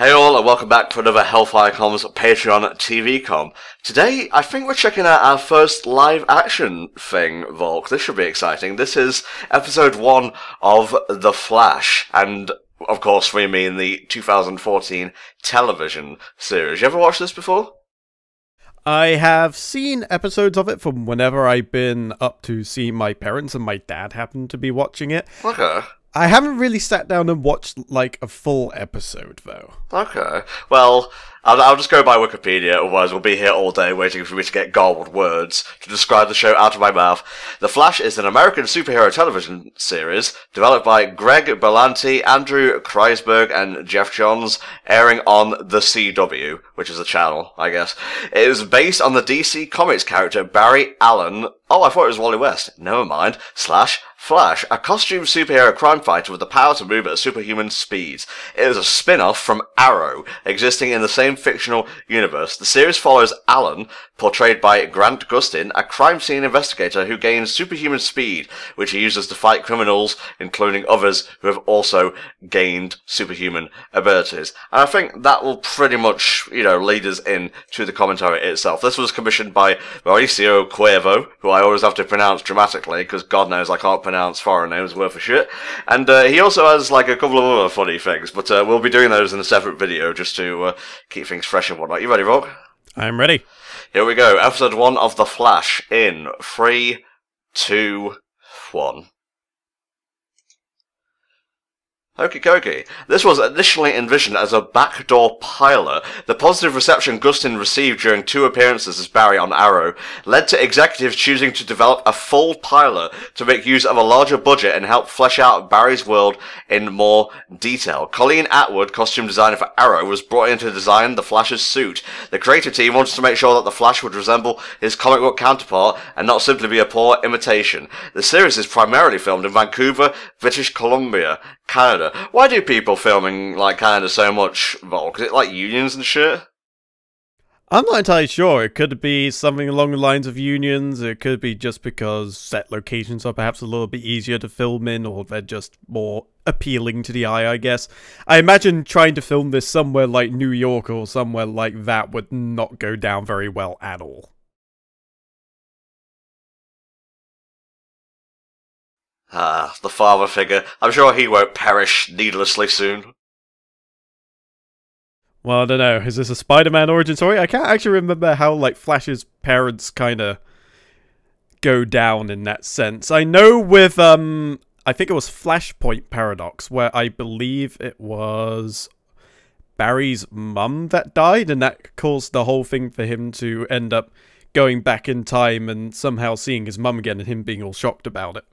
Hey all, and welcome back to another HellfireComms Patreon TV com. Today, I think we're checking out our first live action thing, Volk. This should be exciting. This is episode 1 of The Flash, and of course we mean the 2014 television series. You ever watched this before? I have seen episodes of it from whenever I've been up to see my parents, and my dad happened to be watching it. Okay. I haven't really sat down and watched, like, a full episode, though. Okay. Well, I'll just go by Wikipedia, otherwise we'll be here all day waiting for me to get garbled words to describe the show out of my mouth. The Flash is an American superhero television series developed by Greg Berlanti, Andrew Kreisberg, and Jeff Johns, airing on the CW, which is a channel, I guess. It is based on the DC Comics character Barry Allen. Oh, I thought it was Wally West. Never mind. Flash, a costumed superhero crime fighter with the power to move at superhuman speeds. It is a spin-off from Arrow, existing in the same fictional universe. The series follows Alan, portrayed by Grant Gustin, a crime scene investigator who gains superhuman speed, which he uses to fight criminals, including others who have also gained superhuman abilities. And I think that will pretty much, lead us in to the commentary itself. This was commissioned by Mauricio Cuervo, who I always have to pronounce dramatically, because God knows I can't pronounce foreign names worth of shit. And he also has like a couple of other funny things, but we'll be doing those in a separate video just to keep things fresh and whatnot. You ready, Rob? I'm ready. Here we go. Episode 1 of The Flash in 3, 2, 1. Okie dokie. This was initially envisioned as a backdoor pilot. The positive reception Gustin received during 2 appearances as Barry on Arrow led to executives choosing to develop a full pilot to make use of a larger budget and help flesh out Barry's world in more detail. Colleen Atwood, costume designer for Arrow, was brought in to design the Flash's suit. The creative team wanted to make sure that the Flash would resemble his comic book counterpart and not simply be a poor imitation. The series is primarily filmed in Vancouver, British Columbia, Canada. Why do people film in, Canada so much, Volk? Is it, unions and shit? I'm not entirely sure. It could be something along the lines of unions. It could be just because set locations are perhaps a little bit easier to film in, or they're just more appealing to the eye, I guess. I imagine trying to film this somewhere like New York or somewhere like that would not go down very well at all. Ah, the father figure. I'm sure he won't perish needlessly soon. Well, I don't know. Is this a Spider-Man origin story? I can't actually remember how, Flash's parents kind of go down in that sense. I know with, I think it was Flashpoint Paradox, where I believe it was Barry's mum that died, and that caused the whole thing for him to end up going back in time and somehow seeing his mum again and him being all shocked about it.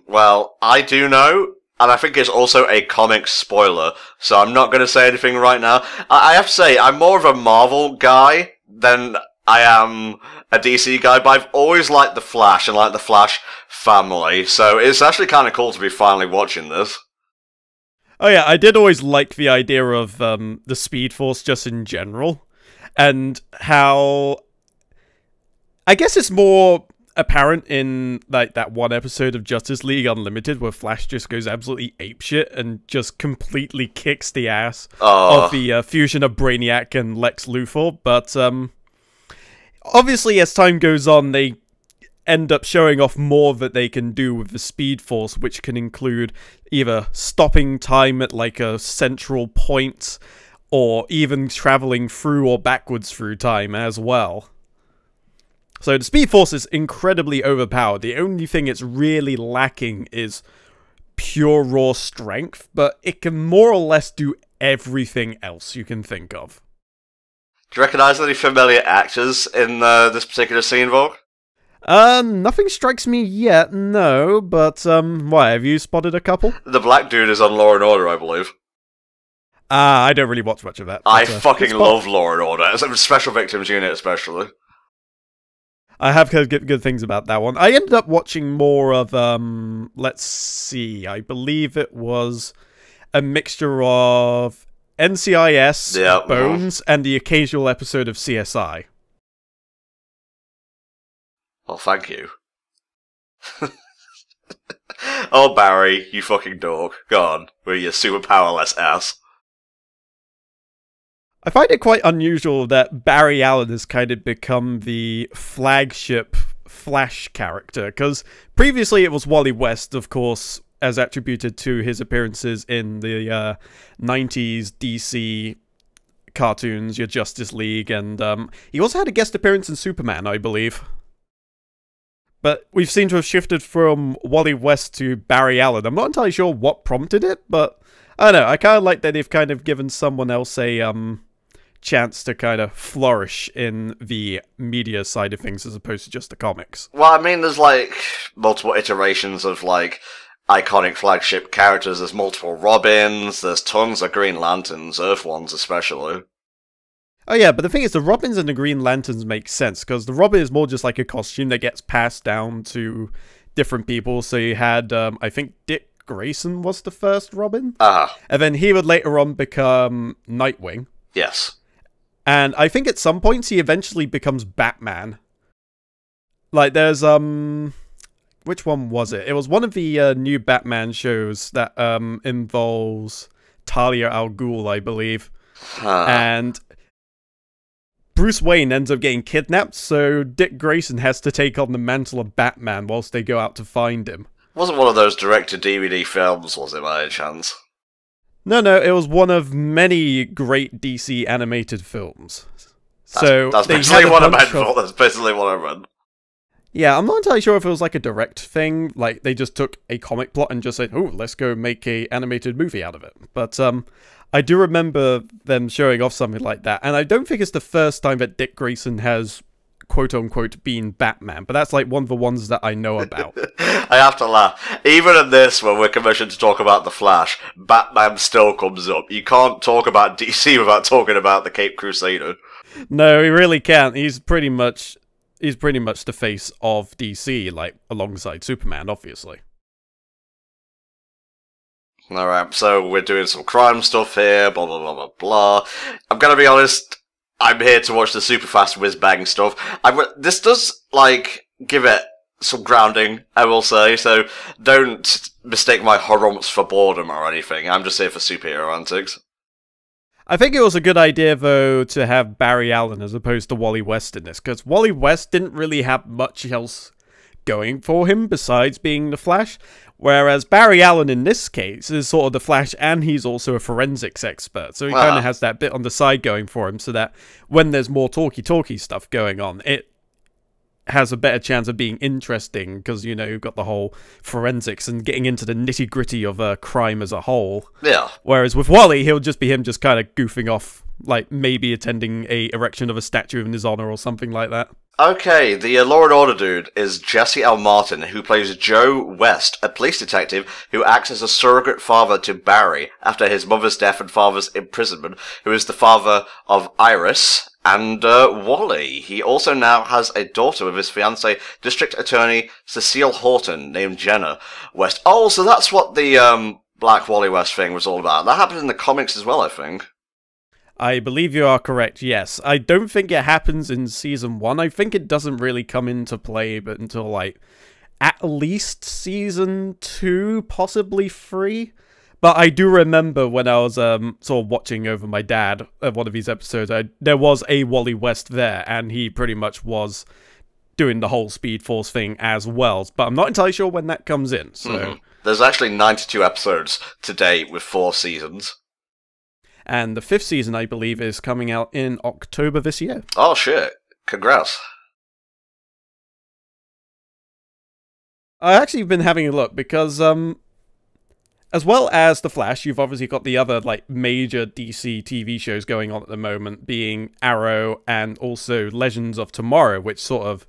Well, I do know, and I think it's also a comic spoiler, so I'm not going to say anything right now. I have to say, I'm more of a Marvel guy than I am a DC guy, but I've always liked The Flash and the Flash family, so it's actually kind of cool to be finally watching this. Oh yeah, I did always like the idea of the Speed Force just in general, and how I guess it's more apparent in that one episode of Justice League Unlimited where Flash just goes absolutely apeshit and just completely kicks the ass of the fusion of Brainiac and Lex Luthor. But obviously as time goes on, they end up showing off more that they can do with the Speed Force, which can include either stopping time at a central point or even traveling through or backwards through time as well. So the Speed Force is incredibly overpowered. The only thing it's really lacking is pure raw strength, but it can more or less do everything else you can think of. Do you recognise any familiar actors in this particular scene, Volk? Nothing strikes me yet, no, but why, have you spotted a couple? The black dude is on Law and Order, I believe. I don't really watch much of that. I fucking love Law and Order, Special Victims Unit especially. I have heard good things about that one. I ended up watching more of, let's see, I believe it was a mixture of NCIS, Bones, and the occasional episode of CSI. Well, thank you. Oh, Barry, you fucking dog. Go on, with your super powerless ass. I find it quite unusual that Barry Allen has kind of become the flagship Flash character, because previously it was Wally West, of course, as attributed to his appearances in the 90s DC cartoons, your Justice League, and he also had a guest appearance in Superman, I believe. But we've seemed to have shifted from Wally West to Barry Allen. I'm not entirely sure what prompted it, but I don't know, I kind of like that they've kind of given someone else a chance to kind of flourish in the media side of things as opposed to just the comics. Well, I mean, there's like multiple iterations of like iconic flagship characters. There's multiple Robins, there's tons of Green Lanterns, Earth ones especially. Oh yeah, but the thing is, the Robins and the Green Lanterns make sense, because the Robin is more just like a costume that gets passed down to different people. So you had, I think Dick Grayson was the first Robin. And then he would later on become Nightwing. Yes. And I think at some points he eventually becomes Batman. Like, there's, which one was it? It was one of the new Batman shows that involves Talia al Ghul, I believe. And Bruce Wayne ends up getting kidnapped, so Dick Grayson has to take on the mantle of Batman whilst they go out to find him. Wasn't one of those direct-to-DVD films, was it, by any chance? No, it was one of many great DC animated films. That's basically what I meant for. That's basically what I meant. Yeah, I'm not entirely sure if it was like a direct thing, like they just took a comic plot and just said, oh, let's go make a animated movie out of it. But I do remember them showing off something like that, and I don't think it's the first time that Dick Grayson has quote-unquote been Batman, but that's like one of the ones that I know about. I have to laugh. Even in this, when we're commissioned to talk about The Flash, Batman still comes up. You can't talk about DC without talking about the Caped Crusader. No, he really can't. He's pretty much the face of DC, like, alongside Superman, obviously. Alright, so we're doing some crime stuff here, blah blah blah blah blah. I'm gonna be honest, I'm here to watch the super fast whiz-bang stuff. This does, like, give it some grounding, I will say, so don't mistake my horrumps for boredom or anything. I'm just here for superhero antics. I think it was a good idea, though, to have Barry Allen as opposed to Wally West in this, because Wally West didn't really have much else going for him besides being the Flash, whereas Barry Allen in this case is sort of the Flash, and he's also a forensics expert, so he kind of has that bit on the side going for him, so that when there's more talky stuff going on, it has a better chance of being interesting, because, you know, you've got the whole forensics and getting into the nitty-gritty of crime as a whole. Yeah. Whereas with Wally, he'll just be him just kind of goofing off, like maybe attending a erection of a statue in his honor or something like that. Okay, the Law and Order dude is Jesse L. Martin, who plays Joe West, a police detective who acts as a surrogate father to Barry after his mother's death and father's imprisonment, who is the father of Iris and Wally. He also now has a daughter with his fiancée, District Attorney Cecile Horton, named Jenna West. Oh, so that's what the Black Wally West thing was all about. That happened in the comics as well, I think. I believe you are correct, yes. I don't think it happens in Season 1. I think it doesn't really come into play but until, like, at least Season 2, possibly 3. But I do remember when I was sort of watching over my dad at one of these episodes, there was a Wally West there, and he pretty much was doing the whole Speed Force thing as well. But I'm not entirely sure when that comes in, so... There's actually 92 episodes to date with 4 seasons. And the 5th season, I believe, is coming out in October this year. Oh, shit. Congrats. I've actually been having a look, because, as well as The Flash, you've obviously got the other, like, major DC TV shows going on at the moment, being Arrow and also Legends of Tomorrow, which sort of...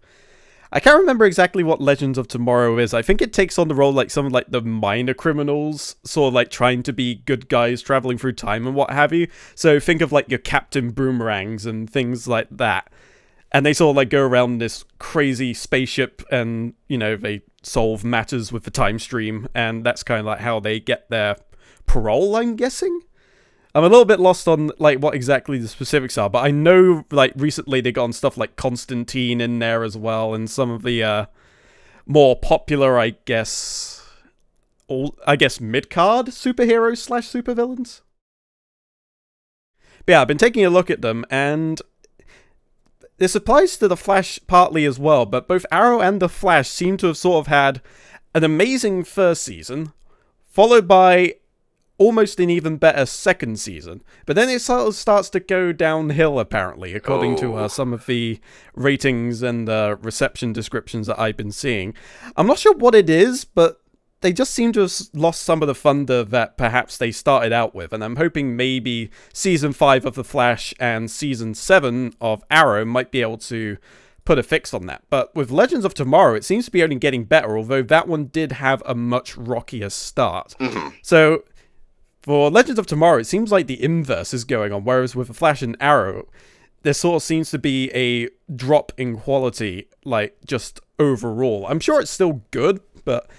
I can't remember exactly what Legends of Tomorrow is. I think it takes on the role like some of like the minor criminals, sort of like trying to be good guys traveling through time and what have you. So think of like your Captain Boomerangs and things like that. And they sort of like go around this crazy spaceship and, you know, they solve matters with the time stream. And that's kind of like how they get their parole, I'm guessing. I'm a little bit lost on, like, what exactly the specifics are, but I know, like, recently they got on stuff like Constantine in there as well, and some of the, more popular, I guess, mid-card superheroes / supervillains? But yeah, I've been taking a look at them, and this applies to the Flash partly as well, but both Arrow and the Flash seem to have sort of had an amazing first season, followed by almost an even better second season. But then it sort of starts to go downhill, apparently, according to some of the ratings and reception descriptions that I've been seeing. I'm not sure what it is, but they just seem to have lost some of the thunder that perhaps they started out with, and I'm hoping maybe Season 5 of The Flash and Season 7 of Arrow might be able to put a fix on that. But with Legends of Tomorrow, it seems to be only getting better, although that one did have a much rockier start. So for Legends of Tomorrow, it seems like the inverse is going on, whereas with The Flash and Arrow, there sort of seems to be a drop in quality, like, just overall. I'm sure it's still good, but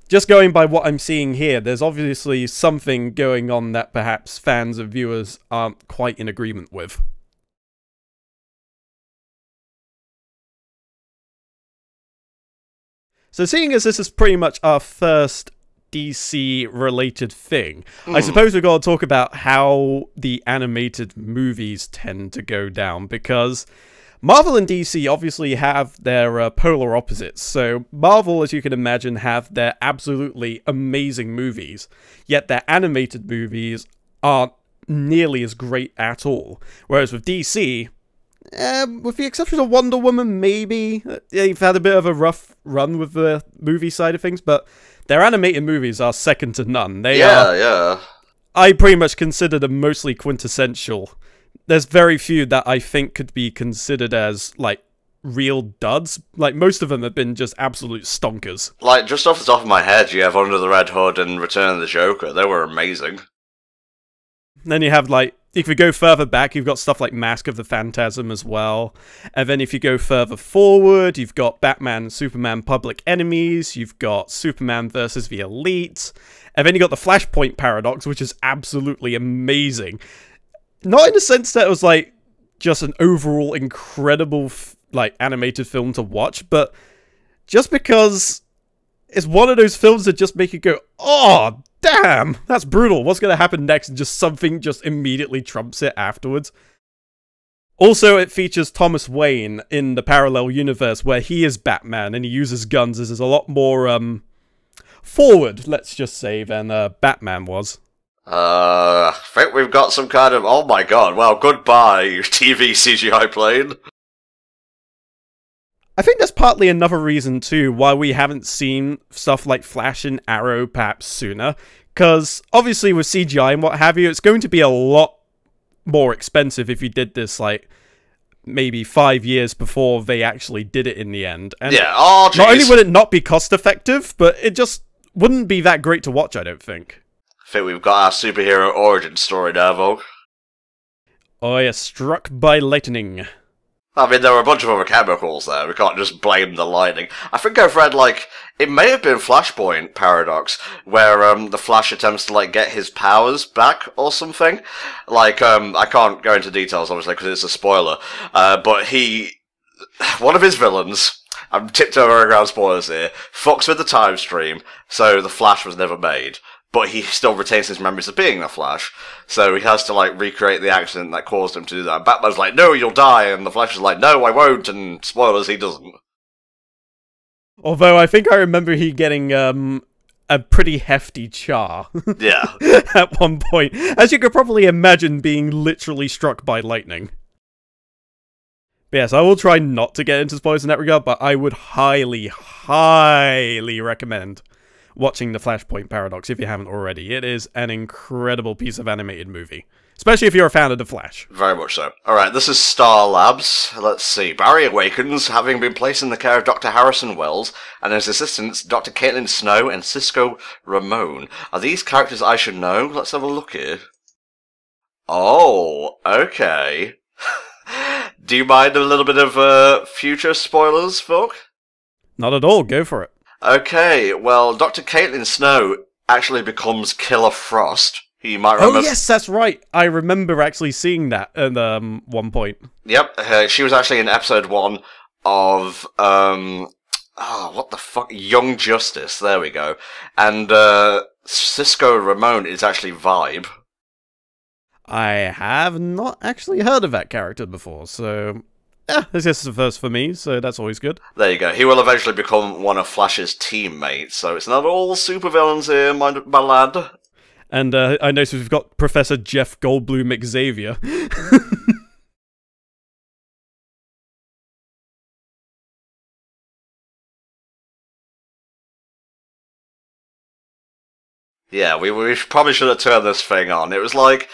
just going by what I'm seeing here, there's obviously something going on that perhaps fans and viewers aren't quite in agreement with. So seeing as this is pretty much our first DC-related thing, I suppose we've got to talk about how the animated movies tend to go down, because Marvel and DC obviously have their polar opposites. So Marvel, as you can imagine, have their absolutely amazing movies, yet their animated movies aren't nearly as great at all. Whereas with DC, with the exception of Wonder Woman, maybe, they've had a bit of a rough run with the movie side of things, but their animated movies are second to none. They are, I pretty much consider them mostly quintessential. There's very few that I think could be considered as, like, real duds. Like, most of them have been just absolute stonkers. Like, just off the top of my head, you have Under the Red Hood and Return of the Joker. They were amazing. Then you have, like, if you go further back, you've got stuff like Mask of the Phantasm as well. And then if you go further forward, you've got Batman and Superman Public Enemies. You've got Superman versus the Elite. And then you got the Flashpoint Paradox, which is absolutely amazing. Not in the sense that it was, like, just an overall incredible, like, animated film to watch, but just because it's one of those films that just make you go, oh, damn, that's brutal. What's going to happen next? And just something just immediately trumps it afterwards. Also, it features Thomas Wayne in the parallel universe where he is Batman and he uses guns. This is a lot more, forward, let's just say, than Batman was. I think we've got some kind of, oh my god, well, goodbye, TV CGI plane. I think that's partly another reason, too, why we haven't seen stuff like Flash and Arrow perhaps sooner. Because, obviously, with CGI and what have you, it's going to be a lot more expensive if you did this, like, maybe 5 years before they actually did it in the end. And yeah, oh, jeez. Not only would it not be cost-effective, but it just wouldn't be that great to watch, I don't think. I think we've got our superhero origin story now, Vogue. Oh, yeah, struck by lightning. I mean, there were a bunch of other chemicals there. We can't just blame the lightning. I think I've read, like, it may have been Flashpoint Paradox, where, the Flash attempts to, like, get his powers back or something. Like, I can't go into details, obviously, because it's a spoiler. But one of his villains, I'm tiptoeing around spoilers here, fucks with the time stream, so the Flash was never made. But he still retains his memories of being the Flash, so he has to, like, recreate the accident that caused him to do that. And Batman's like, no, you'll die, and the Flash is like, no, I won't, and spoilers, he doesn't. Although I think I remember he getting, a pretty hefty char. Yeah. At one point. As you could probably imagine being literally struck by lightning. But yes, I will try not to get into spoilers in that regard, but I would highly, highly recommend watching the Flashpoint Paradox if you haven't already. It is an incredible piece of animated movie. Especially if you're a fan of The Flash. Very much so. Alright, this is Star Labs. Let's see. Barry awakens, having been placed in the care of Dr. Harrison Wells, and his assistants, Dr. Caitlin Snow and Cisco Ramon. Are these characters I should know? Let's have a look here. Oh, okay. Do you mind a little bit of future spoilers, folk? Not at all, go for it. Okay, well, Dr. Caitlin Snow actually becomes Killer Frost. You might remember. Oh, yes, that's right. I remember actually seeing that at one point. Yep, she was actually in episode 1 of, what the fuck? Young Justice, there we go. And, Cisco Ramon is actually Vibe. I have not actually heard of that character before, so yeah, this is the first for me, so that's always good. There you go. He will eventually become one of Flash's teammates, so it's not all supervillains here, my lad. And I noticed we've got Professor Jeff Goldblum Xavier. Yeah, we probably should have turned this thing on. It was like,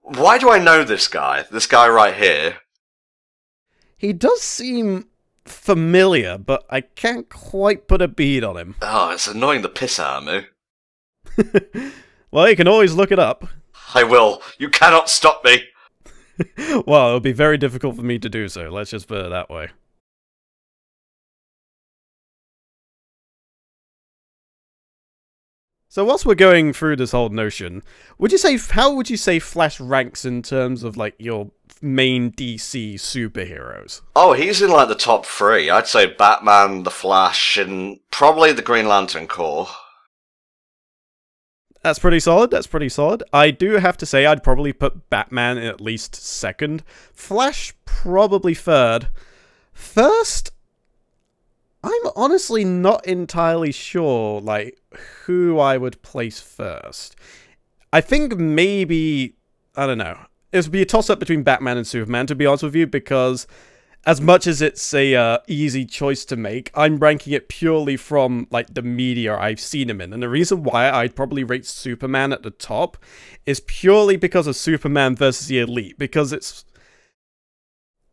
why do I know this guy? This guy right here. He does seem familiar, but I can't quite put a bead on him. Oh, it's annoying the piss out of me. Well, you can always look it up. I will. You cannot stop me. Well, it'll be very difficult for me to do so, let's just put it that way. So whilst we're going through this whole notion, how would you say Flash ranks in terms of, like, your main DC superheroes? Oh, he's in, like, the top 3. I'd say Batman, The Flash, and probably the Green Lantern Corps. That's pretty solid, that's pretty solid. I do have to say I'd probably put Batman in at least second. Flash, probably third. First, I'm honestly not entirely sure, like, who I would place first. I think maybe, I don't know. It would be a toss-up between Batman and Superman, to be honest with you, because as much as it's a easy choice to make, I'm ranking it purely from, like, the media I've seen him in. And the reason why I'd probably rate Superman at the top is purely because of Superman versus the Elite, because it's...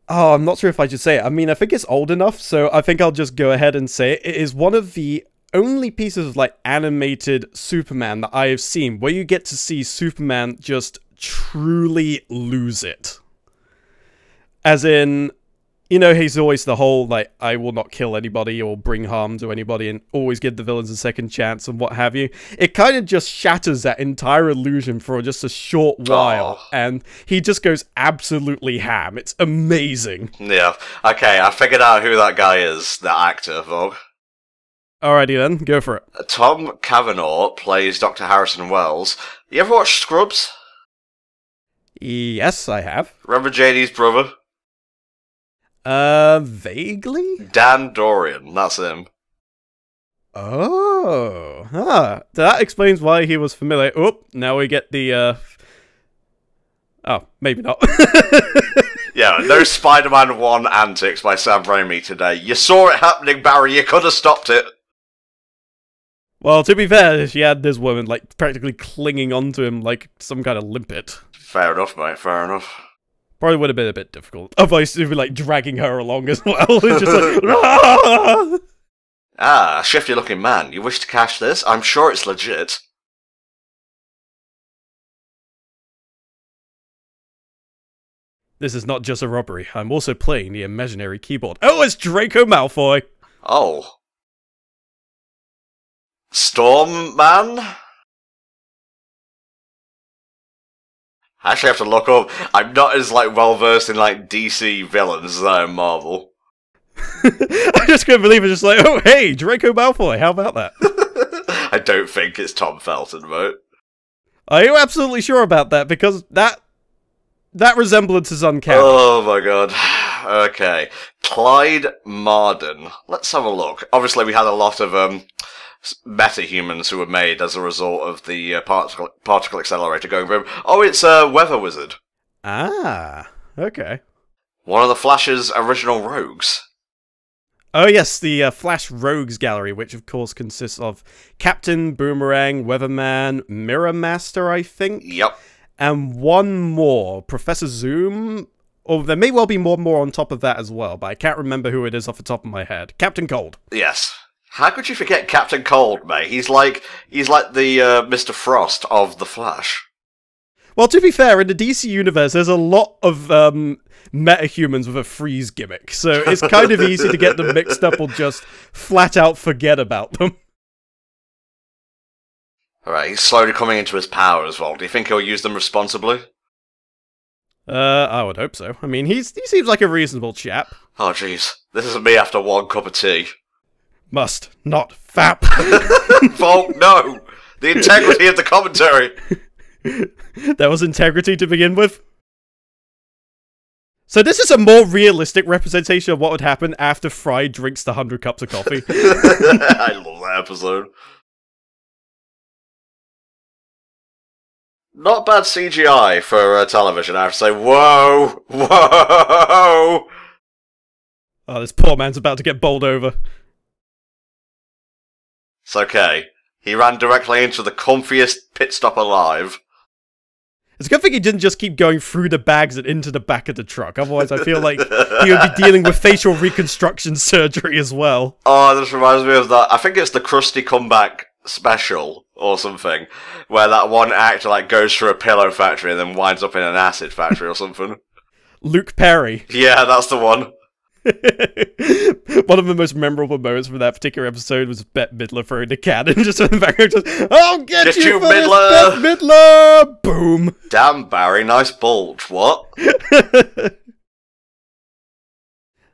Oh, I'm not sure if I should say it. I mean, I think it's old enough, so I think I'll just go ahead and say it. It is one of the only pieces of, like, animated Superman that I have seen where you get to see Superman just truly lose it. As in, you know, he's always the whole, like, I will not kill anybody or bring harm to anybody and always give the villains a second chance and what have you. It kind of just shatters that entire illusion for just a short while, and he just goes absolutely ham. It's amazing. Yeah. Okay, I figured out who that guy is, that actor, Vogue. Alrighty then, go for it. Tom Cavanaugh plays Dr. Harrison Wells. You ever watch Scrubs? Yes, I have. Remember JD's brother? Vaguely? Dan Dorian, that's him. Oh, that explains why he was familiar. Oh, now we get the, Oh, maybe not. Yeah, no Spider-Man 1 antics by Sam Raimi today. You saw it happening, Barry, you could have stopped it. Well, to be fair, she had this woman, like, practically clinging onto him like some kind of limpet. Fair enough, mate, fair enough. Probably would have been a bit difficult. Otherwise, it'd be like dragging her along as well. It's just like, Ah, a shifty-looking man. You wish to cash this? I'm sure it's legit. This is not just a robbery. I'm also playing the imaginary keyboard. Oh, it's Draco Malfoy! Oh. Storm Man? I actually have to look up. I'm not as, like, well-versed in, like, DC villains as I am Marvel. I just couldn't believe it. Just like, oh, hey, Draco Malfoy. How about that? I don't think it's Tom Felton, mate. Are you absolutely sure about that? Because that resemblance is uncanny. Oh my god. Okay. Clyde Marden. Let's have a look. Obviously, we had a lot of meta-humans who were made as a result of the particle accelerator going boom. Oh, it's a weather wizard. Ah, okay. One of the Flash's original rogues. Oh yes, the Flash Rogues Gallery, which of course consists of Captain, Boomerang, Weatherman, Mirror Master, I think? Yep. And one more, Professor Zoom? Or there may well be more on top of that as well, but I can't remember who it is off the top of my head. Captain Cold. Yes. How could you forget Captain Cold, mate? He's like the Mr. Frost of the Flash. Well, to be fair, in the DC universe, there's a lot of metahumans with a freeze gimmick, so it's kind of easy to get them mixed up or just flat out forget about them. Alright, he's slowly coming into his power as well. Do you think he'll use them responsibly? I would hope so. I mean, he seems like a reasonable chap. Oh, jeez. This isn't me after one cup of tea. Must not fap. Volk, no! The integrity of the commentary! There was integrity to begin with. So this is a more realistic representation of what would happen after Fry drinks the 100 cups of coffee. I love that episode. Not bad CGI for television, I have to say. Whoa! Whoa! Oh, this poor man's about to get bowled over. It's okay. He ran directly into the comfiest pit stop alive. It's a good thing he didn't just keep going through the bags and into the back of the truck. Otherwise, I feel like he would be dealing with facial reconstruction surgery as well. Oh, this reminds me of that. I think it's the Krusty Comeback special or something, where that one actor like goes through a pillow factory and then winds up in an acid factory or something. Luke Perry. Yeah, that's the one. One of the most memorable moments from that particular episode was Bette Midler throwing the cannon just in the background. Just, I'll get you for Midler! this, Bette Midler! Boom! Damn, Barry, nice bulge. What?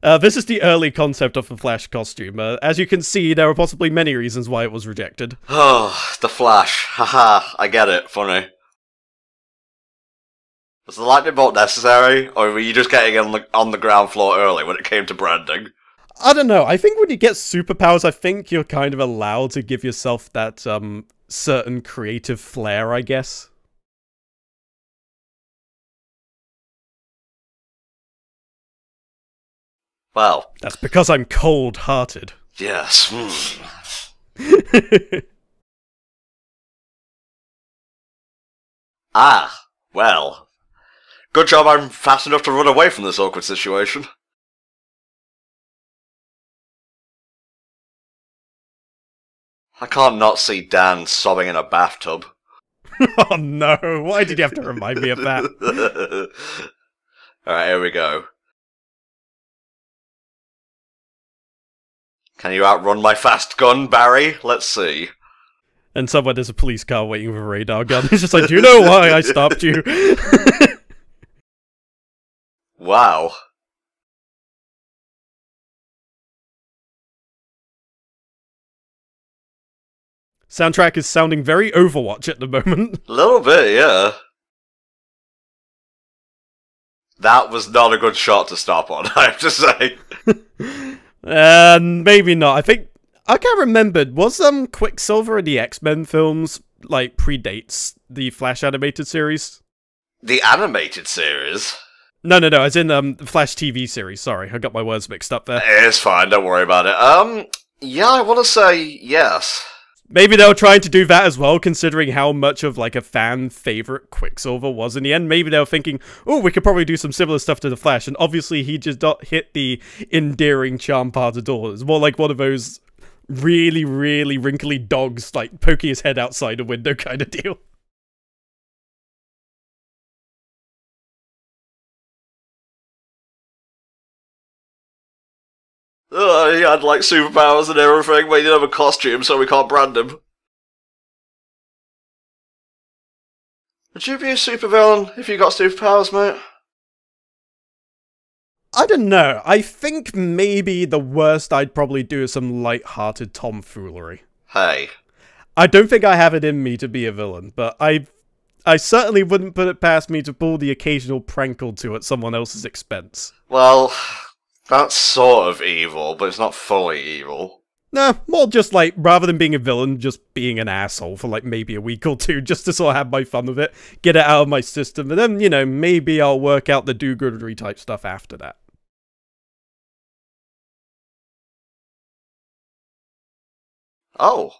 This is the early concept of the Flash costume. As you can see, there are possibly many reasons why it was rejected. Oh, the Flash. Haha, I get it. Funny. Was the lightning bolt necessary, or were you just getting on the ground floor early when it came to branding? I don't know. I think when you get superpowers, I think you're kind of allowed to give yourself that certain creative flair, I guess. Well, that's because I'm cold-hearted. Yes. Ah, well. Good job I'm fast enough to run away from this awkward situation. I can't not see Dan sobbing in a bathtub. Oh no, why did you have to remind me of that? Alright, here we go. Can you outrun my fast gun, Barry? Let's see. And somewhere there's a police car waiting with a radar gun. It's just like, do you know why I stopped you? Wow. Soundtrack is sounding very Overwatch at the moment. A little bit, yeah. That was not a good shot to stop on, I have to say. Maybe not. I think... I can't remember. Was Quicksilver in the X-Men films, like, predates the Flash animated series? The animated series? No, as in the Flash TV series. Sorry, I got my words mixed up there. It's fine, don't worry about it. Yeah, I want to say yes. Maybe they were trying to do that as well, considering how much of, like, a fan favorite Quicksilver was in the end. Maybe they were thinking, oh, we could probably do some similar stuff to the Flash, and obviously he just not hit the endearing charm part at all. It's more like one of those really, really wrinkly dogs, like, poking his head outside a window kind of deal. He had, like, superpowers and everything, but he didn't have a costume, so we can't brand him. Would you be a supervillain if you got superpowers, mate? I don't know. I think maybe the worst I'd probably do is some light-hearted tomfoolery. Hey. I don't think I have it in me to be a villain, but I certainly wouldn't put it past me to pull the occasional prank or two at someone else's expense. Well, that's sort of evil, but it's not fully evil. Nah, more just like, rather than being a villain, just being an asshole for like maybe a week or two, just to sort of have my fun with it, get it out of my system, and then, you know, maybe I'll work out the do-goodery type stuff after that. Oh.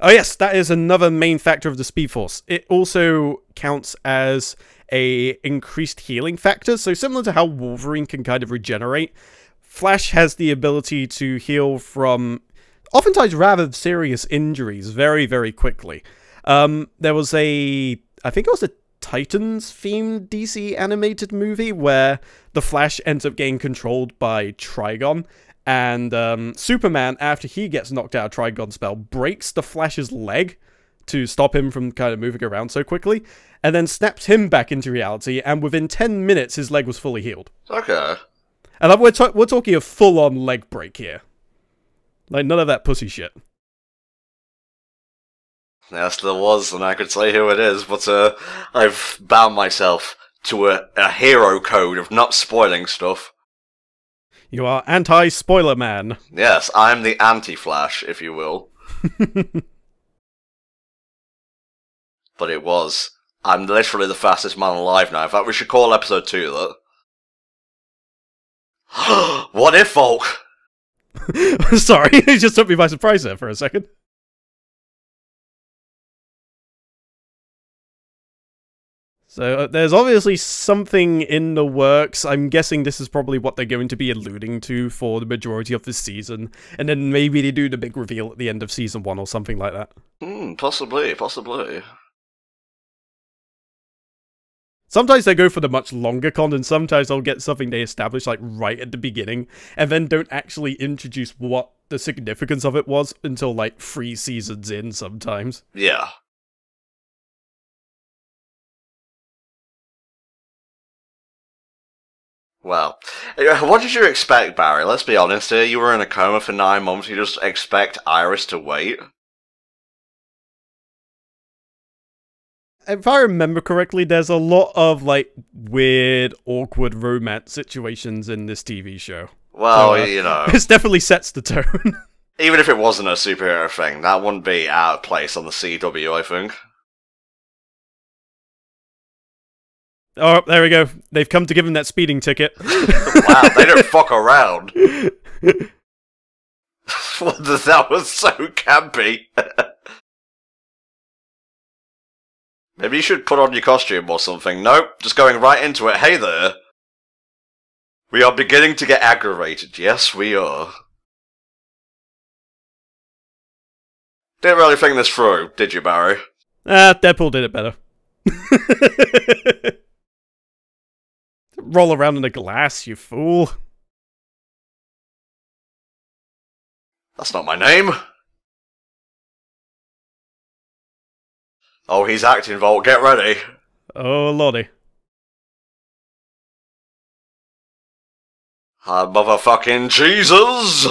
Oh yes, that is another main factor of the Speed Force. It also counts as a increased healing factor, so similar to how Wolverine can kind of regenerate, Flash has the ability to heal from oftentimes rather serious injuries very, very quickly. There was I think it was a Titans-themed DC animated movie where the Flash ends up getting controlled by Trigon, and Superman, after he gets knocked out of Trigon's spell, breaks the Flash's leg to stop him from kind of moving around so quickly, and then snaps him back into reality, and within 10 minutes his leg was fully healed. Okay. And we're talking a full-on leg break here. Like, none of that pussy shit. Yes, there was, and I could say who it is, but I've bound myself to a hero code of not spoiling stuff. You are anti-spoiler man. Yes, I'm the anti-Flash, if you will. But it was. I'm literally the fastest man alive now. In fact, we should call episode 2 that. What if, folk? Sorry, it just took me by surprise there for a second. So there's obviously something in the works. I'm guessing this is probably what they're going to be alluding to for the majority of this season. And then maybe they do the big reveal at the end of season 1 or something like that. Possibly, possibly. Sometimes they go for the much longer con, and sometimes they'll get something they establish like right at the beginning, and then don't actually introduce what the significance of it was until like 3 seasons in sometimes. Yeah. Well, what did you expect, Barry? Let's be honest here. You were in a coma for 9 months. You just expect Iris to wait? If I remember correctly, there's a lot of, like, weird, awkward romance situations in this TV show. Well, So, you know. This definitely sets the tone. Even if it wasn't a superhero thing, that wouldn't be out of place on the CW, I think. Oh, there we go. They've come to give him that speeding ticket. Wow, they don't fuck around. That was so campy. Maybe you should put on your costume or something. Nope, just going right into it. Hey there. We are beginning to get aggravated. Yes, we are. Didn't really think this through, did you, Barry? Deadpool did it better. Roll around in a glass, you fool. That's not my name. Oh, he's acting, Volt. Get ready. Oh, lordy. Motherfucking Jesus!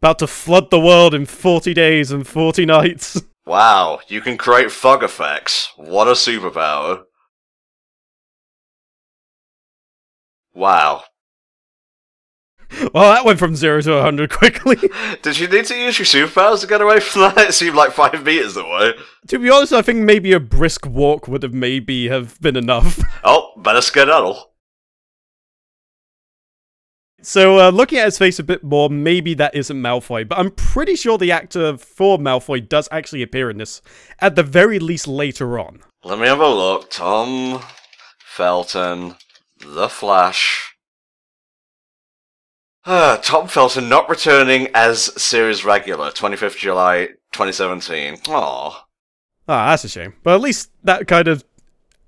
About to flood the world in 40 days and 40 nights. Wow, you can create fog effects. What a superpower. Wow. Well, that went from 0 to 100 quickly. Did you need to use your superpowers to get away from that? It seemed like 5 meters away. To be honest, I think maybe a brisk walk would have been enough. Oh, better skedaddle. So, looking at his face a bit more, maybe that isn't Malfoy, but I'm pretty sure the actor for Malfoy does actually appear in this, at the very least later on. Let me have a look. Tom Felton, The Flash. Tom Felton not returning as series regular, 25th July 2017. Aww. Ah, that's a shame. But at least that kind of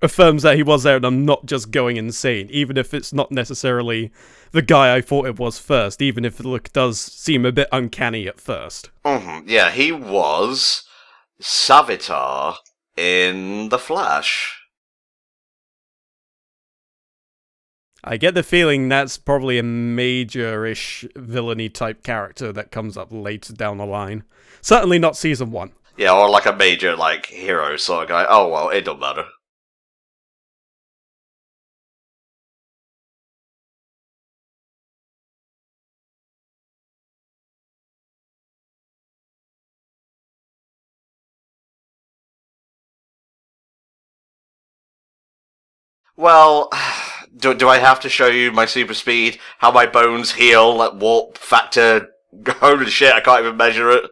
affirms that he was there and I'm not just going insane, even if it's not necessarily the guy I thought it was first, even if the look does seem a bit uncanny at first. Yeah, he was Savitar in The Flash. I get the feeling that's probably a major-ish villainy type character that comes up later down the line. Certainly not season 1. Yeah, or like a major, like, hero sort of guy. Oh, well, it don't matter. Well, do I have to show you my super speed? How my bones heal at warp factor? Holy shit, I can't even measure it.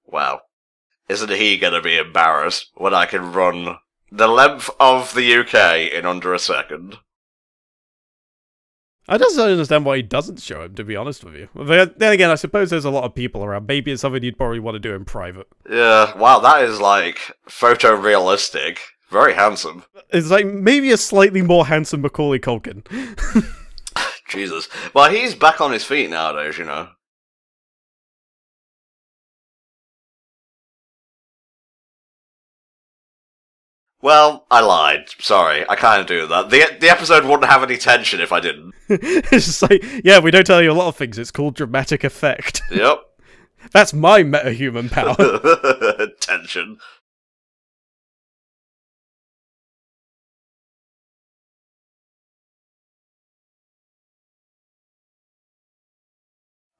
Wow. Isn't he gonna be embarrassed when I can run the length of the UK in under a second? I just don't understand why he doesn't show him, to be honest with you. But then again, I suppose there's a lot of people around. Maybe it's something you'd probably want to do in private. Yeah, wow, that is, like, photorealistic. Very handsome. It's like maybe a slightly more handsome Macaulay Culkin. Jesus. Well, he's back on his feet nowadays, you know. Well, I lied. Sorry, I can't do that. The episode wouldn't have any tension if I didn't. It's just like, yeah, we don't tell you a lot of things. It's called dramatic effect. Yep. That's my metahuman power. Tension.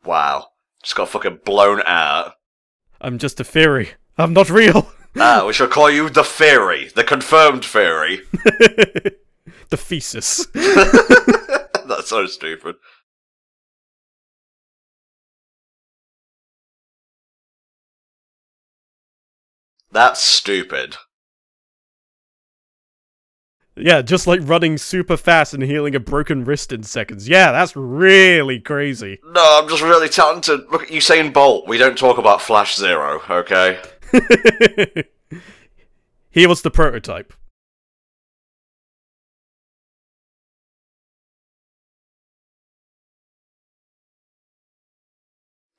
Wow. Just got fucking blown out. I'm just a theory. I'm not real. We shall call you the Fairy. The confirmed Fairy. The thesis. That's so stupid. That's stupid. Yeah, just like running super fast and healing a broken wrist in seconds. Yeah, that's really crazy. No, I'm just really talented. Look at Usain Bolt. We don't talk about Flash Zero, okay? He was the prototype.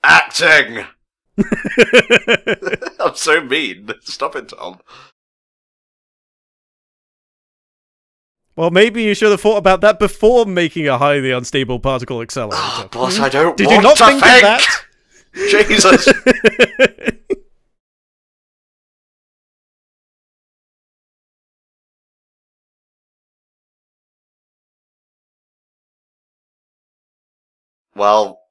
Acting! I'm so mean. Stop it, Tom. Well, maybe you should have thought about that before making a highly unstable particle accelerator. Oh, boss, I don't Did want you not to think of that? Jesus. Well,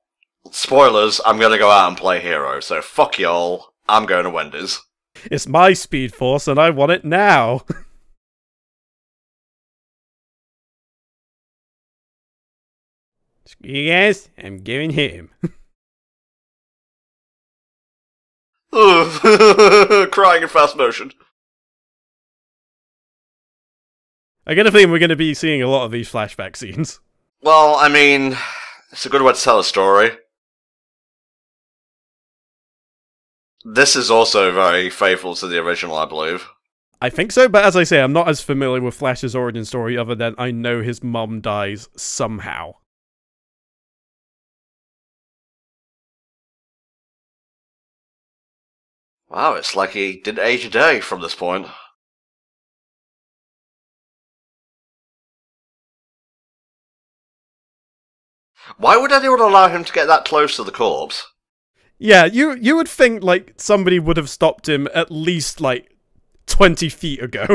spoilers, I'm gonna go out and play Hero, so fuck y'all. I'm going to Wendy's. It's my Speed Force and I want it now. Screw you guys, I'm giving him. Crying in fast motion. I get a feeling we're going to be seeing a lot of these flashback scenes. Well, I mean, it's a good way to tell a story. This is also very faithful to the original, I believe. I think so, but as I say, I'm not as familiar with Flash's origin story other than I know his mum dies somehow. Wow, it's like he didn't age a day from this point. Why would anyone allow him to get that close to the corpse? Yeah, you would think, like, somebody would have stopped him at least, like, 20 feet ago.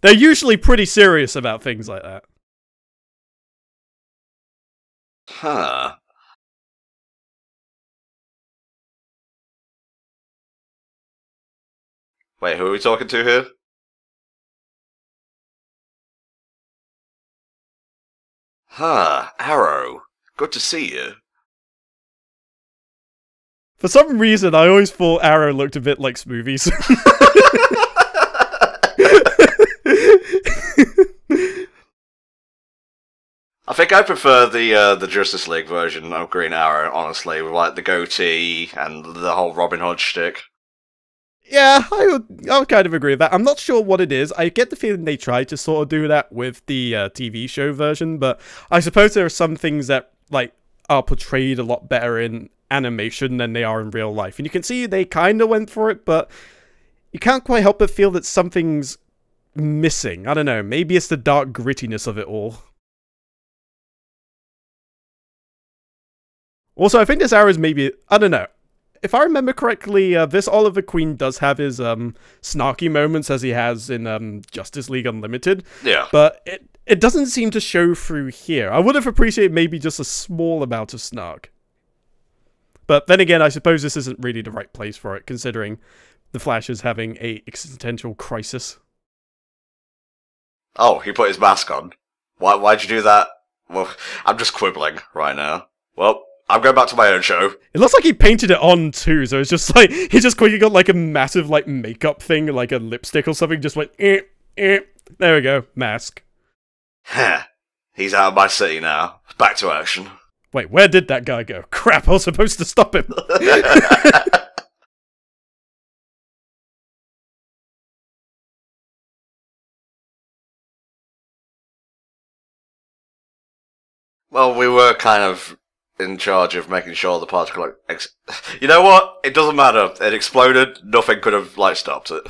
They're usually pretty serious about things like that. Huh. Wait, who are we talking to here? Huh, Arrow. Good to see you. For some reason, I always thought Arrow looked a bit like Smoothies. I think I prefer the Justice League version of Green Arrow, honestly, with like the goatee and the whole Robin Hood shtick. Yeah, I would kind of agree with that. I'm not sure what it is. I get the feeling they tried to sort of do that with the TV show version, but I suppose there are some things that like are portrayed a lot better in animation than they are in real life. And you can see they kind of went for it, but you can't quite help but feel that something's missing. I don't know, maybe it's the dark grittiness of it all. Also, I think this arrow is maybe, I don't know. If I remember correctly, this Oliver Queen does have his snarky moments as he has in Justice League Unlimited. Yeah. But it doesn't seem to show through here. I would have appreciated maybe just a small amount of snark. But then again, I suppose this isn't really the right place for it, considering the Flash is having a existential crisis. Oh, he put his mask on. Why'd you do that? Well, I'm just quibbling right now. Well, I'm going back to my own show. It looks like he painted it on too, so it's just like, he just quickly got like a massive like makeup thing, like a lipstick or something, just went, there we go, mask. Heh. He's out of my city now. Back to action. Wait, where did that guy go? Crap, I was supposed to stop him. Well, we were kind of in charge of making sure the particle... You know what? It doesn't matter. It exploded. Nothing could have, like, stopped it.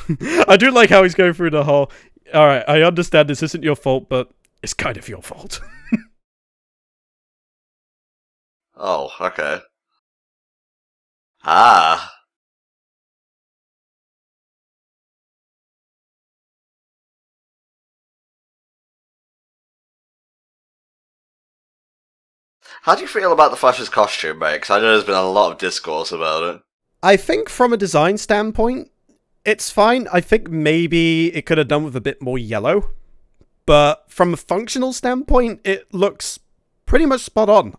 I do like how he's going through the whole... Alright, I understand this isn't your fault, but it's kind of your fault. Oh, okay. Ah. How do you feel about the Flash's costume, mate? Because I know there's been a lot of discourse about it. I think from a design standpoint, it's fine. I think maybe it could have done with a bit more yellow. But from a functional standpoint, it looks pretty much spot on.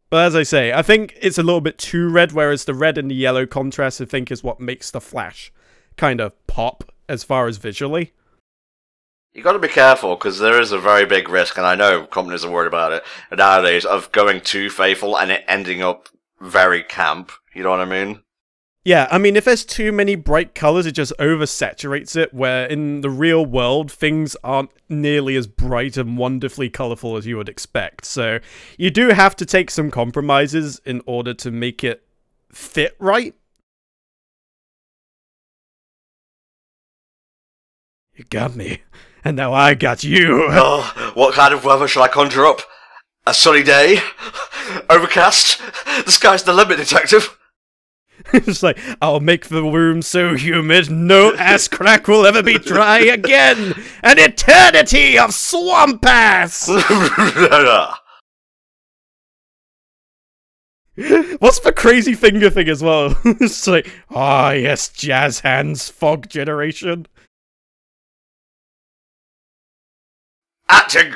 But as I say, I think it's a little bit too red, whereas the red and the yellow contrast, I think, is what makes the Flash kind of pop as far as visually. You got to be careful, because there is a very big risk, and I know companies are worried about it nowadays, of going too faithful and it ending up very camp. You know what I mean? Yeah, I mean, if there's too many bright colors, it just oversaturates it, where in the real world, things aren't nearly as bright and wonderfully colorful as you would expect. So you do have to take some compromises in order to make it fit right. You got me, and now I got you. Oh, what kind of weather shall I conjure up? A sunny day? Overcast? The sky's the limit, detective. It's like, I'll make the room so humid, no ass crack will ever be dry again! An eternity of swamp ass! What's the crazy finger thing as well? It's like, ah yes, jazz hands, fog generation. Acting!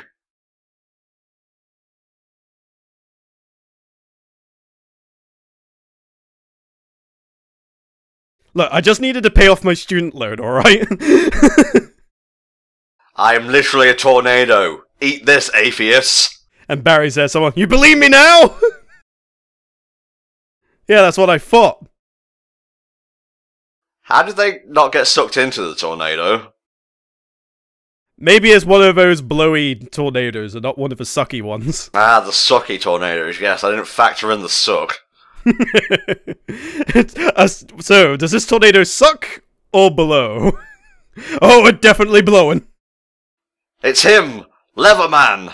Look, I just needed to pay off my student loan, alright? I am literally a tornado. Eat this, atheists. And Barry's there, someone, you believe me now? Yeah, that's what I thought. How did they not get sucked into the tornado? Maybe it's one of those blowy tornadoes and not one of the sucky ones. Ah, the sucky tornadoes, yes. I didn't factor in the suck. So, does this tornado suck or blow? Oh, we're definitely blowing. It's him! Leatherman!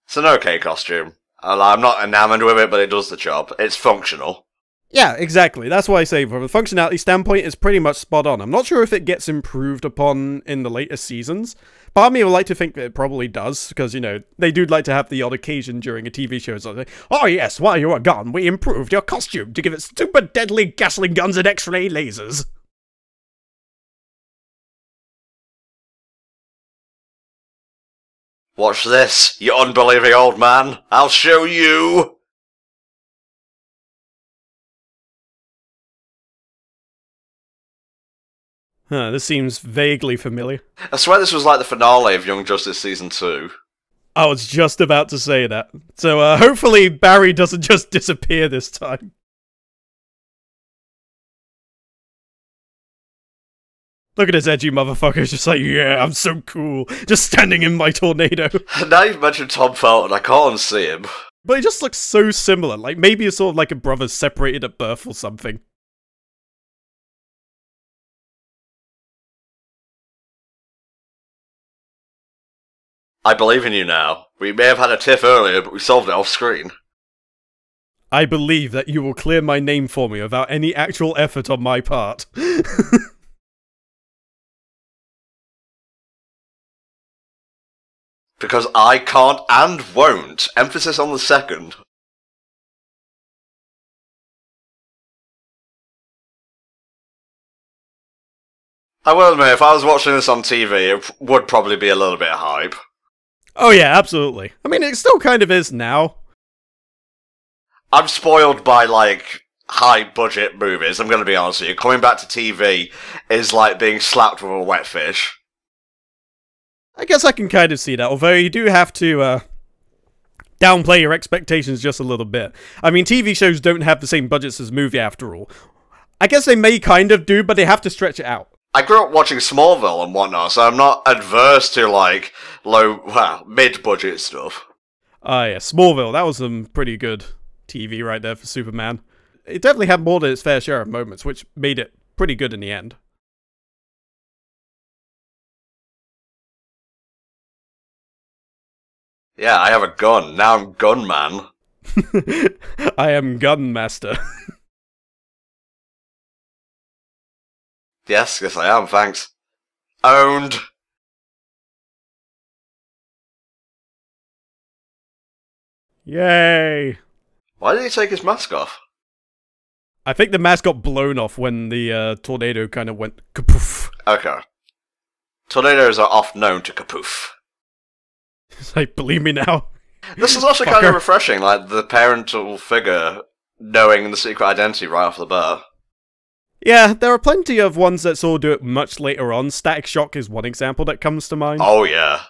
It's an okay costume. I'm not enamored with it, but it does the job. It's functional. Yeah, exactly. That's why I say from a functionality standpoint, it's pretty much spot on. I'm not sure if it gets improved upon in the later seasons. Part of me would like to think that it probably does, because, you know, they do like to have the odd occasion during a TV show. So like, oh yes, while you were gone, we improved your costume to give it super deadly gasoline guns and X-ray lasers. Watch this, you unbelieving old man. I'll show you! Huh, this seems vaguely familiar. I swear this was like the finale of Young Justice Season 2. I was just about to say that. So, hopefully Barry doesn't just disappear this time. Look at this edgy motherfucker, just like, yeah, I'm so cool, just standing in my tornado. Now you've mentioned Tom Felton, I can't unsee him. But he just looks so similar, like maybe it's sort of like a brother separated at birth or something. I believe in you now. We may have had a tiff earlier, but we solved it off screen. I believe that you will clear my name for me without any actual effort on my part. Because I can't and won't. Emphasis on the second. I will admit, if I was watching this on TV, it would probably be a little bit hype. Oh yeah, absolutely. I mean, it still kind of is now. I'm spoiled by, like, high-budget movies, I'm gonna be honest with you. Coming back to TV is like being slapped with a wet fish. I guess I can kind of see that, although you do have to, downplay your expectations just a little bit. I mean, TV shows don't have the same budgets as movie after all. I guess they may kind of do, but they have to stretch it out. I grew up watching Smallville and whatnot, so I'm not adverse to, like, mid-budget stuff. Ah, yeah, Smallville. That was some pretty good TV right there for Superman. It definitely had more than its fair share of moments, which made it pretty good in the end. Yeah, I have a gun. Now I'm Gunman. I am Gunmaster. Yes, I am, thanks. Owned. Yay! Why did he take his mask off? I think the mask got blown off when the tornado kind of went kapoof. Okay. Tornadoes are oft known to kapoof. It's like, believe me now. This is also kind of refreshing, like the parental figure knowing the secret identity right off the bat. Yeah, there are plenty of ones that sort of do it much later on. Static Shock is one example that comes to mind. Oh, yeah.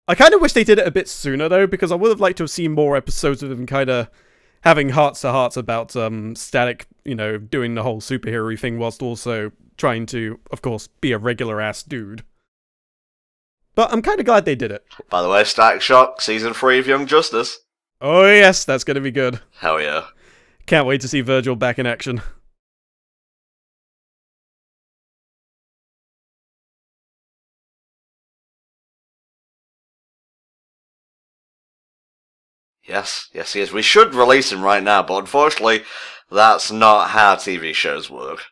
I kind of wish they did it a bit sooner, though, because I would have liked to have seen more episodes of them kind of having hearts-to-hearts about Static, you know, doing the whole superhero thing whilst also trying to, of course, be a regular-ass dude. But I'm kind of glad they did it. By the way, Static Shock, Season 3 of Young Justice. Oh yes, that's going to be good. Hell yeah. Can't wait to see Virgil back in action. Yes, he is. We should release him right now, but unfortunately, that's not how TV shows work.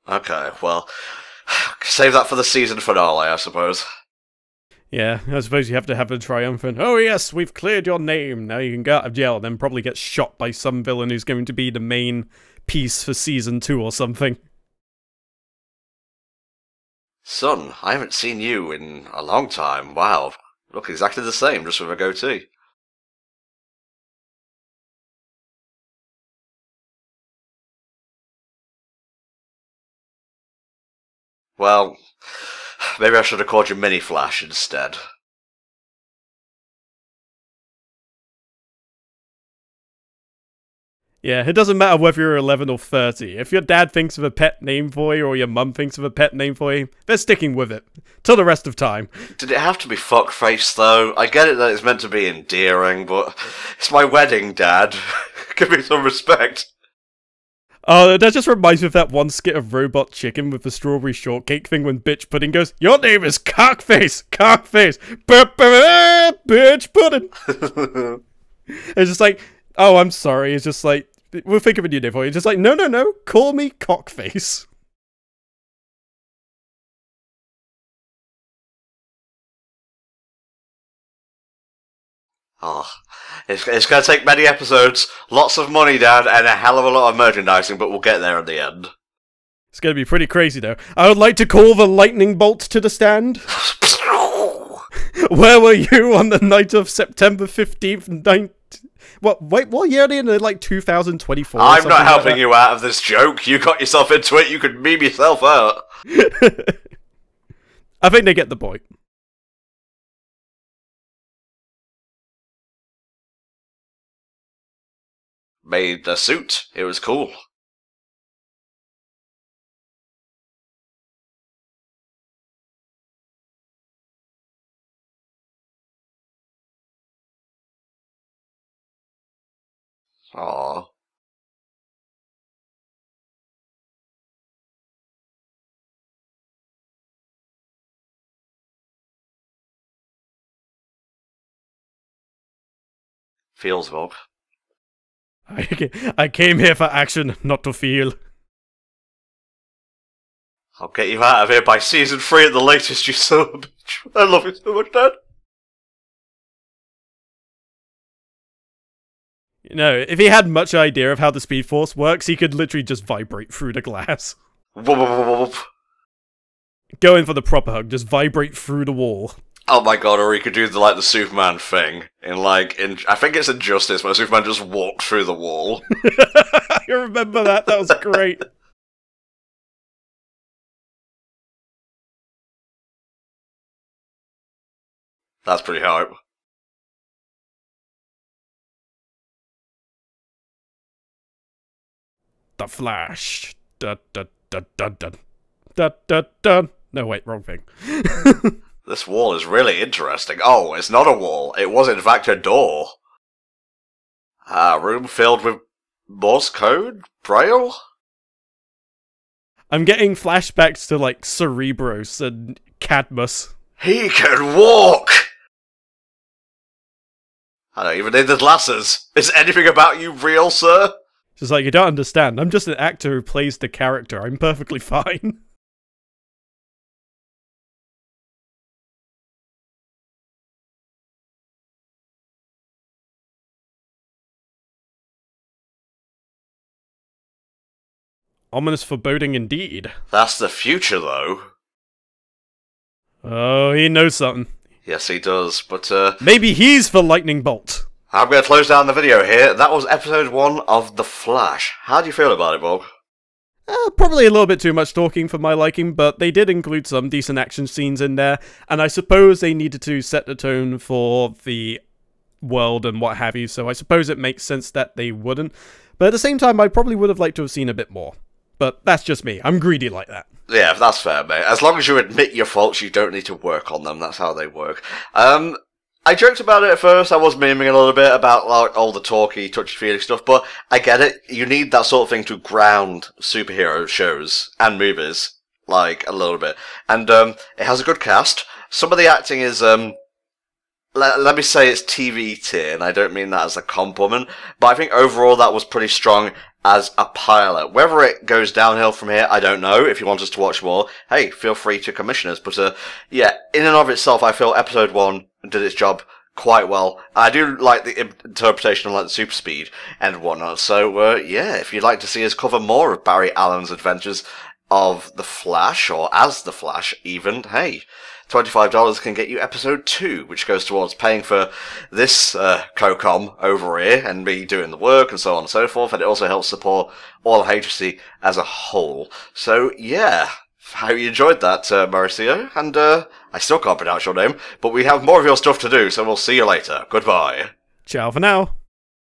Okay, well, save that for the season finale, I suppose. Yeah, I suppose you have to have a triumphant, oh yes, we've cleared your name, now you can get out of jail, and then probably get shot by some villain who's going to be the main piece for season 2 or something. Son, I haven't seen you in a long time. Wow. Look exactly the same, just with a goatee. Well, maybe I should have called you Mini Flash instead. Yeah, it doesn't matter whether you're 11 or 30. If your dad thinks of a pet name for you, or your mum thinks of a pet name for you, they're sticking with it. Till the rest of time. Did it have to be fuckface, though? I get it that it's meant to be endearing, but it's my wedding, Dad. Give me some respect. Oh, that just reminds me of that one skit of Robot Chicken with the strawberry shortcake thing when Bitch Pudding goes, your name is Cockface! Cockface! Bitch Pudding! It's just like, oh, I'm sorry. It's just like, we'll think of a new name for you. It's just like, no, call me Cockface. Oh, it's going to take many episodes, lots of money, Dad, and a hell of a lot of merchandising, but we'll get there in the end. It's going to be pretty crazy, though. I would like to call the lightning bolt to the stand. Where were you on the night of September 15th, what year are they in? Like 2024? I'm not helping you out of this joke. You got yourself into it, you could meme yourself out. I think they get the point. Made the suit. It was cool. Aww. Feels Bob. I came here for action, not to feel. I'll get you out of here by season 3 at the latest, you son of a bitch. I love you so much, Dad. You know, if he had much idea of how the Speed Force works, he could literally just vibrate through the glass. Go in for the proper hug, just vibrate through the wall. Oh my god, or he could do the Superman thing in I think it's Injustice where Superman just walked through the wall. I remember that. That was great. That's pretty hype. The Flash. Dun, dun, dun, dun, dun. Dun, dun, dun. No, wait, wrong thing. This wall is really interesting. Oh, it's not a wall. It was in fact a door. A room filled with Morse code? Braille? I'm getting flashbacks to, like, Cerebros and Cadmus. He can walk! I don't even need the glasses. Is anything about you real, sir? It's like, you don't understand. I'm just an actor who plays the character. I'm perfectly fine. Ominous foreboding indeed. That's the future, though. Oh, he knows something. Yes, he does, but, Maybe he's the lightning bolt. I'm going to close down the video here. That was episode 1 of The Flash. How do you feel about it, Bob? Probably a little bit too much talking for my liking, but they did include some decent action scenes in there, and I suppose they needed to set the tone for the world and what have you, so I suppose it makes sense that they wouldn't. But at the same time, I probably would have liked to have seen a bit more. But that's just me. I'm greedy like that. Yeah, that's fair, mate. As long as you admit your faults, you don't need to work on them. That's how they work. I joked about it at first. I was memeing a little bit about like all the talky, touchy-feely stuff, but I get it. You need that sort of thing to ground superhero shows and movies, like, a little bit. And it has a good cast. Some of the acting is, let me say it's TV tier, and I don't mean that as a compliment, but I think overall that was pretty strong as a pilot. Whether it goes downhill from here, I don't know. If you want us to watch more, hey, feel free to commission us. But, yeah, in and of itself, I feel episode 1 did its job quite well. I do like the interpretation of, like, the super speed and whatnot. So, yeah, if you'd like to see us cover more of Barry Allen's adventures of The Flash, or as The Flash even, hey, $25 can get you episode 2, which goes towards paying for this COCOM over here and me doing the work and so on and so forth, and it also helps support all of HC as a whole. So yeah, I hope you enjoyed that, Mauricio, and I still can't pronounce your name, but we have more of your stuff to do, so we'll see you later. Goodbye. Ciao for now.